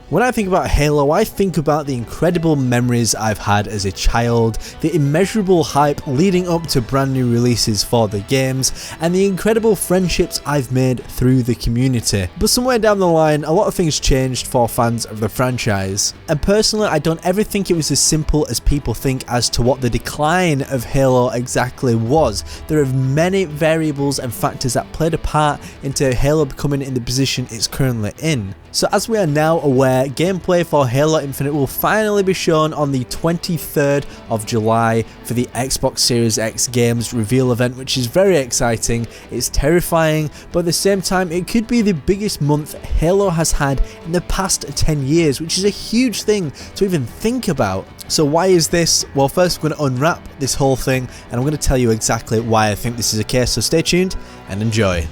When I think about Halo, I think about the incredible memories I've had as a child, the immeasurable hype leading up to brand new releases for the games, and the incredible friendships I've made through the community. But somewhere down the line, a lot of things changed for fans of the franchise. And personally, I don't ever think it was as simple as people think as to what the decline of Halo exactly was. There are many variables and factors that played a part into Halo becoming in the position it's currently in. So as we are now aware, gameplay for Halo Infinite will finally be shown on the 23rd of July for the Xbox Series X games reveal event, which is very exciting. It's terrifying, but at the same time it could be the biggest month Halo has had in the past 10 years, which is a huge thing to even think about. So why is this? Well, first we're going to unwrap this whole thing and I'm going to tell you exactly why I think this is the case, so stay tuned and enjoy.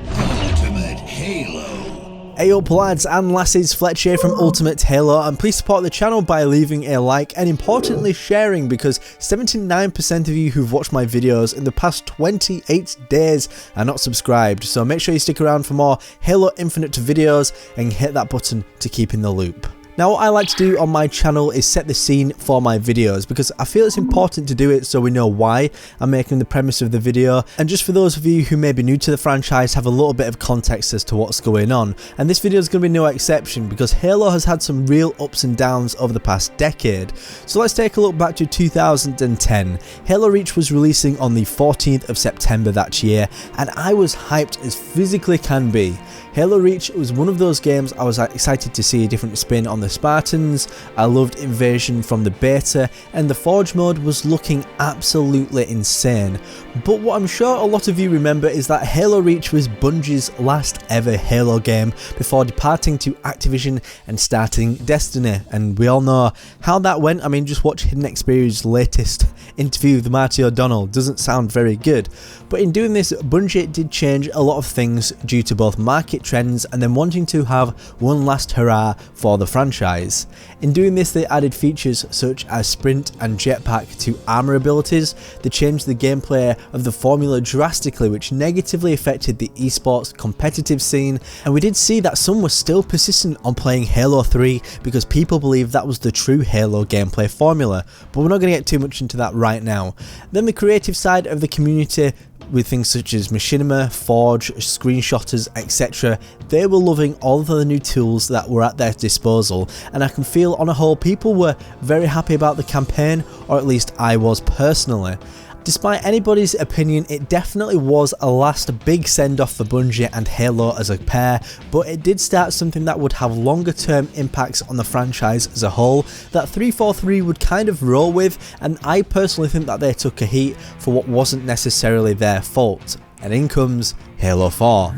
Ultimate Halo. Hey up lads and lasses, Fletch here from Ultimate Halo, and please support the channel by leaving a like and importantly sharing, because 79% of you who've watched my videos in the past 28 days are not subscribed, so make sure you stick around for more Halo Infinite videos and hit that button to keep in the loop. Now what I like to do on my channel is set the scene for my videos, because I feel it's important to do it so we know why I'm making the premise of the video, and just for those of you who may be new to the franchise, have a little bit of context as to what's going on. And this video is going to be no exception, because Halo has had some real ups and downs over the past decade. So let's take a look back to 2010. Halo Reach was releasing on the 14th of September that year, and I was hyped as physically can be. Halo Reach was one of those games I was excited to see a different spin on the Spartans. I loved Invasion from the beta, and the Forge mode was looking absolutely insane. But what I'm sure a lot of you remember is that Halo Reach was Bungie's last ever Halo game before departing to Activision and starting Destiny, and we all know how that went. I mean, just watch Hidden Xperia's latest interview with Marty O'Donnell. Doesn't sound very good. But in doing this, Bungie did change a lot of things due to both market trends and then wanting to have one last hurrah for the franchise. In doing this, they added features such as sprint and jetpack to armor abilities. They changed the gameplay of the formula drastically, which negatively affected the esports competitive scene, and we did see that some were still persistent on playing Halo 3 because people believed that was the true Halo gameplay formula, but we're not going to get too much into that right now. Then the creative side of the community, with things such as Machinima, Forge, screenshotters, etc. They were loving all of the new tools that were at their disposal, and I can feel on a whole people were very happy about the campaign, or at least I was personally. Despite anybody's opinion, it definitely was a last big send-off for Bungie and Halo as a pair, but it did start something that would have longer term impacts on the franchise as a whole, that 343 would kind of roll with, and I personally think that they took a heat for what wasn't necessarily their fault. And in comes Halo 4.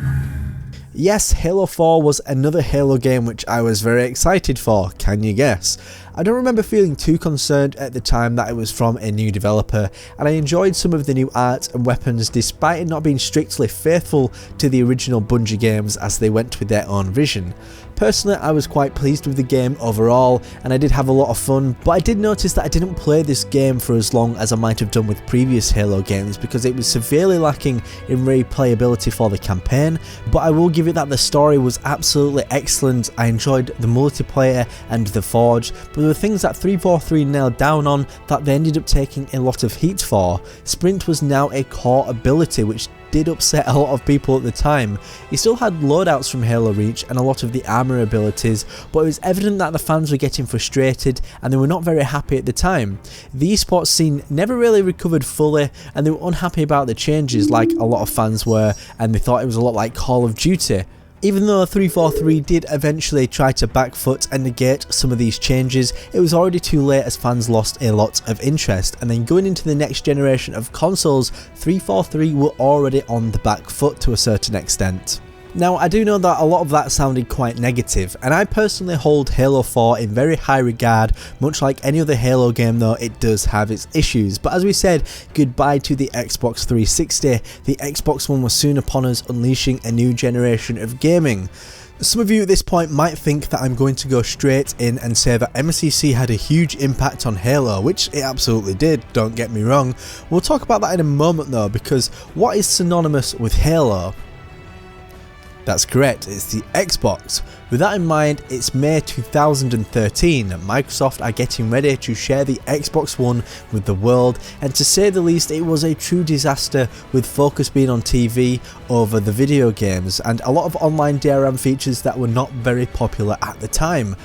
Yes, Halo 4 was another Halo game which I was very excited for, can you guess? I don't remember feeling too concerned at the time that it was from a new developer, and I enjoyed some of the new art and weapons despite it not being strictly faithful to the original Bungie games as they went with their own vision. Personally, I was quite pleased with the game overall, and I did have a lot of fun, but I did notice that I didn't play this game for as long as I might have done with previous Halo games because it was severely lacking in replayability for the campaign, but I will give it that the story was absolutely excellent. I enjoyed the multiplayer and the Forge, but there were things that 343 nailed down on that they ended up taking a lot of heat for. Sprint was now a core ability which did upset a lot of people at the time. He still had loadouts from Halo Reach and a lot of the armor abilities, but it was evident that the fans were getting frustrated and they were not very happy at the time. The esports scene never really recovered fully, and they were unhappy about the changes like a lot of fans were, and they thought it was a lot like Call of Duty. Even though 343 did eventually try to backfoot and negate some of these changes, it was already too late as fans lost a lot of interest, and then going into the next generation of consoles, 343 were already on the back foot to a certain extent. Now, I do know that a lot of that sounded quite negative, and I personally hold Halo 4 in very high regard. Much like any other Halo game though, it does have its issues, but as we said goodbye to the Xbox 360, the Xbox One was soon upon us, unleashing a new generation of gaming. Some of you at this point might think that I'm going to go straight in and say that MSEC had a huge impact on Halo, which it absolutely did, don't get me wrong. We'll talk about that in a moment though, because what is synonymous with Halo? That's correct, it's the Xbox. With that in mind, it's May 2013, Microsoft are getting ready to share the Xbox One with the world, and to say the least it was a true disaster, with focus being on TV over the video games and a lot of online DRM features that were not very popular at the time.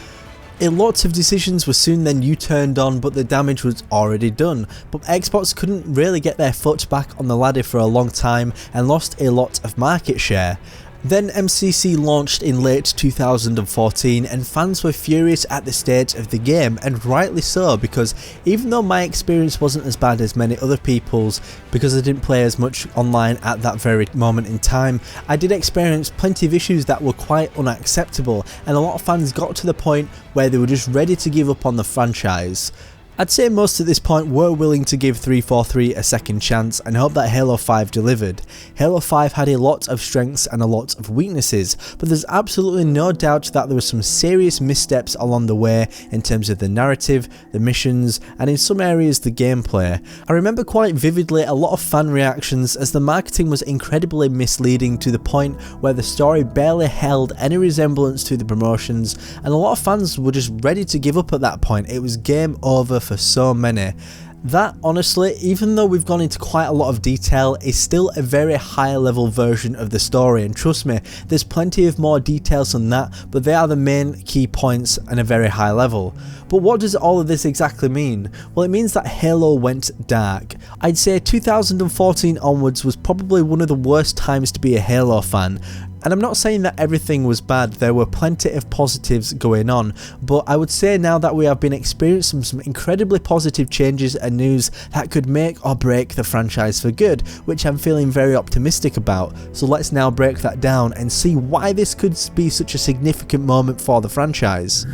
A lot of decisions were soon then U-turned on, but the damage was already done. But Xbox couldn't really get their foot back on the ladder for a long time and lost a lot of market share. Then MCC launched in late 2014 and fans were furious at the state of the game, and rightly so, because even though my experience wasn't as bad as many other people's because I didn't play as much online at that very moment in time, I did experience plenty of issues that were quite unacceptable, and a lot of fans got to the point where they were just ready to give up on the franchise. I'd say most at this point were willing to give 343 a second chance and hope that Halo 5 delivered. Halo 5 had a lot of strengths and a lot of weaknesses, but there's absolutely no doubt that there were some serious missteps along the way in terms of the narrative, the missions, and in some areas the gameplay. I remember quite vividly a lot of fan reactions as the marketing was incredibly misleading to the point where the story barely held any resemblance to the promotions, and a lot of fans were just ready to give up at that point. It was game over for so many. That, honestly, even though we've gone into quite a lot of detail, is still a very high level version of the story, and trust me, there's plenty of more details than that, but they are the main key points and a very high level. But what does all of this exactly mean? Well, it means that Halo went dark. I'd say 2014 onwards was probably one of the worst times to be a Halo fan. And I'm not saying that everything was bad, there were plenty of positives going on, but I would say now that we have been experiencing some incredibly positive changes and news that could make or break the franchise for good, which I'm feeling very optimistic about. So let's now break that down and see why this could be such a significant moment for the franchise.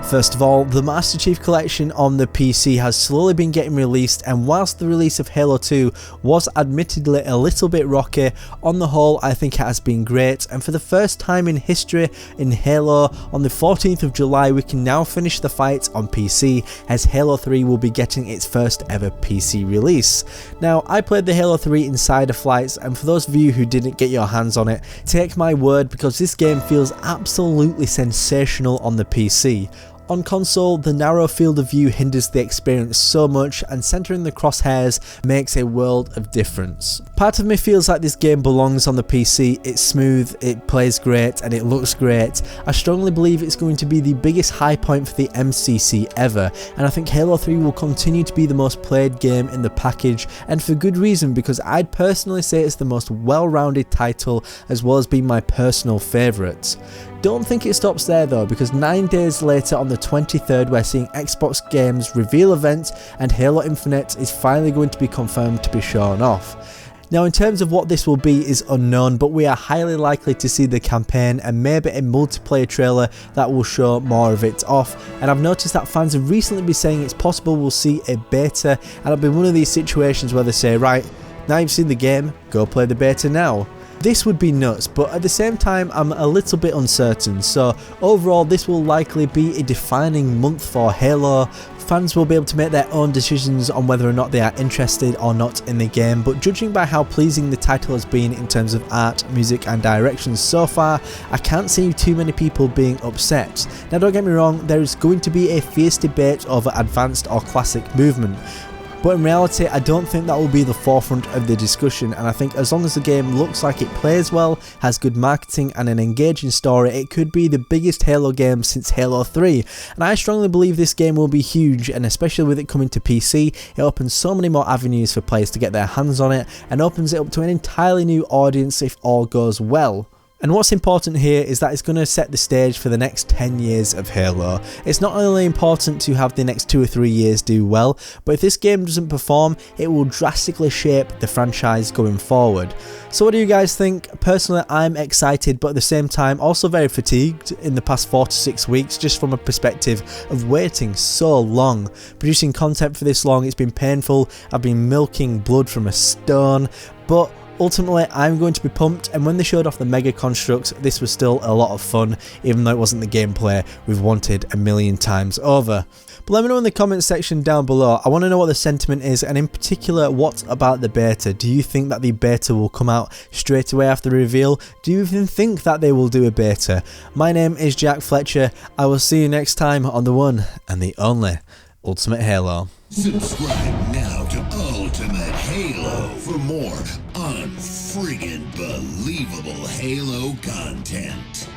First of all, the Master Chief Collection on the PC has slowly been getting released, and whilst the release of Halo 2 was admittedly a little bit rocky, on the whole I think it has been great, and for the first time in history in Halo, on the 14th of July we can now finish the fight on PC, as Halo 3 will be getting its first ever PC release. Now, I played the Halo 3 Insider Flights, and for those of you who didn't get your hands on it, take my word, because this game feels absolutely sensational on the PC. On console, the narrow field of view hinders the experience so much, and centering the crosshairs makes a world of difference. Part of me feels like this game belongs on the PC. It's smooth, it plays great, and it looks great. I strongly believe it's going to be the biggest high point for the MCC ever, and I think Halo 3 will continue to be the most played game in the package, and for good reason, because I'd personally say it's the most well-rounded title as well as being my personal favourite. Don't think it stops there though, because 9 days later on the 23rd we're seeing Xbox Games reveal event, and Halo Infinite is finally going to be confirmed to be shown off. Now, in terms of what this will be is unknown, but we are highly likely to see the campaign and maybe a multiplayer trailer that will show more of it off, and I've noticed that fans have recently been saying it's possible we'll see a beta, and it'll be one of these situations where they say, right, now you've seen the game, go play the beta now. This would be nuts, but at the same time I'm a little bit uncertain, so overall this will likely be a defining month for Halo. Fans will be able to make their own decisions on whether or not they are interested or not in the game, but judging by how pleasing the title has been in terms of art, music and direction so far, I can't see too many people being upset. Now don't get me wrong, there is going to be a fierce debate over advanced or classic movement, but in reality I don't think that will be the forefront of the discussion, and I think as long as the game looks like it plays well, has good marketing and an engaging story, it could be the biggest Halo game since Halo 3, and I strongly believe this game will be huge, and especially with it coming to PC, it opens so many more avenues for players to get their hands on it, and opens it up to an entirely new audience if all goes well. And what's important here is that it's going to set the stage for the next 10 years of Halo. It's not only important to have the next 2 or 3 years do well, but if this game doesn't perform, it will drastically shape the franchise going forward. So what do you guys think? Personally, I'm excited, but at the same time also very fatigued in the past 4 to 6 weeks, just from a perspective of waiting so long. Producing content for this long, it's been painful. I've been milking blood from a stone, but Ultimately, I'm going to be pumped, and when they showed off the Mega Constructs, this was still a lot of fun, even though it wasn't the gameplay we've wanted a million times over. But let me know in the comments section down below. I want to know what the sentiment is, and in particular, what about the beta? Do you think that the beta will come out straight away after the reveal? Do you even think that they will do a beta? My name is Jack Fletcher. I will see you next time on the one and the only Ultimate Halo. Subscribe now to Ultimate Halo for more unfriggin' believable Halo content.